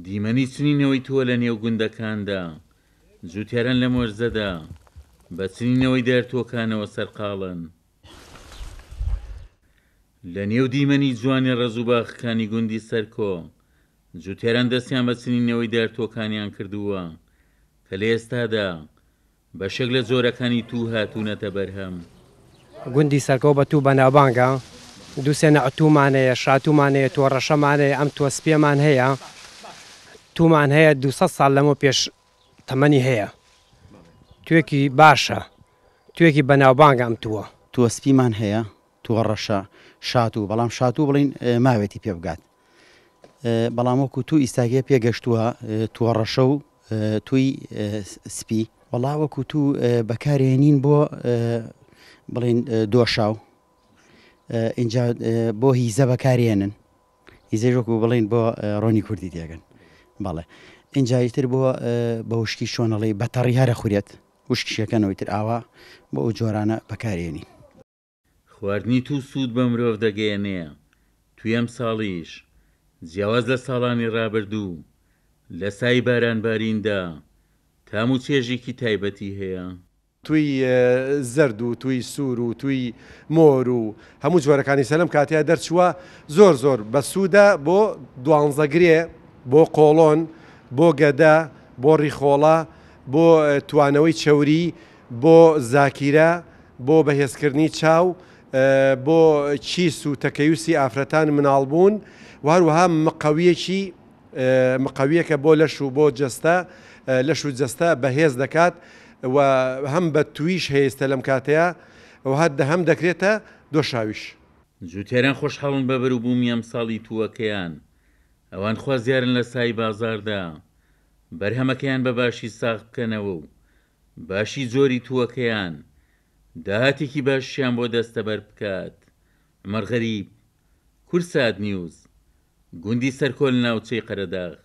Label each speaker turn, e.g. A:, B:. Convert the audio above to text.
A: دیمەنی چنینەوەی تۆ لە نێو گوندەکاندا جوتیاران لە مۆرزەدا بە چنینەوەی دەرتۆکانەوە سەرقاڵن. لە نێو دیمەنی جوانی ڕێزوباخەکانی گوندی سەرکۆ جوتیاران دەستیان بە چنینەوەی دەرتۆکانیان کردووە کە لە ئێستادا بەشێک لە جۆرەکانی تو هاتوونەتە بەرهەم.
B: گوندی سەرکۆ بە تو بەناوبانگە دووسێ نەعتومانەیە، شاتومانەیە، تۆڕەشەمانەیە، ئەم تۆسپێمان هەیە، تومان هەیە 200 ساڵ لەمە پێش تەمەنی هەیە. توێکی باشە، توێکی بەناوبانگە ئەم تووە.
C: تۆسپیمان هەیە، تۆڕەشە، شاتوو، بەڵام شاتوو بڵین ماوێتی پێ بگات. بەڵام وەکو تو ئیساگێ پێگەشتووە تۆڕەشە و توی سپی، وەڵا وەکو تو بەکارێنین بۆ بڵین دۆشاو، اینجا بۆ هیزە بەکارێنن، هیزەی وەکو بڵین بۆ ڕۆنی کوردی تێگەن. بەڵێ ئینجایتر بۆ بە وشکی شۆنەڵی بەتەڕی هەرە خورێت وشکیشەکەنەوەی تر ئاوا بۆ ئەو جۆرانە بەکارێنین.
A: خواردنی تو سوود بە مرۆڤ دەگەیەنەیە. توی ئەم ساڵیش جیاواز لە ساڵانی ڕابردوو لە سای بارانباریندا تام و چێژێکی تایبەتی هەیە.
D: توی زەرد و توی سوور و توی مۆر و هەموو جۆرەکانی سەلەم کاتیا دەرچووە زۆر بە سوودە بۆ دوانزەگرێ، بۆ قۆڵۆن، بۆ گەدە، بۆ ڕیخۆڵە، بۆ توانەوەی چەوری، بۆ زاکیرە، بۆ بەهێزکردنی چاو، بۆ چیس و تەکەیوسی ئافرەتان مناڵبوون، و هەروەها مقەویەکە بۆ لەش و بۆ جەستە، لەش و جەستە بەهێز دەکات و هەم بە تویش هەیەستە لەم کاتەیە و هەم دەکرێتە دۆشاویش.
A: جوتیاران خۆشحاڵن بە بەروبوومی ئەم ساڵی تووەکەیان. ئەوان خوازیارن لە سای بازاردا بەرهەمەکەیان بە باشی ساغ بکەنەوە و باشی جۆری تووەکەیان داهاتێکی باشیان بۆ دەستەبەر بکات. عومەر غەریب، کورسات نیوز، گوندی سەرکۆ لە ناوچەی قەرەداغ.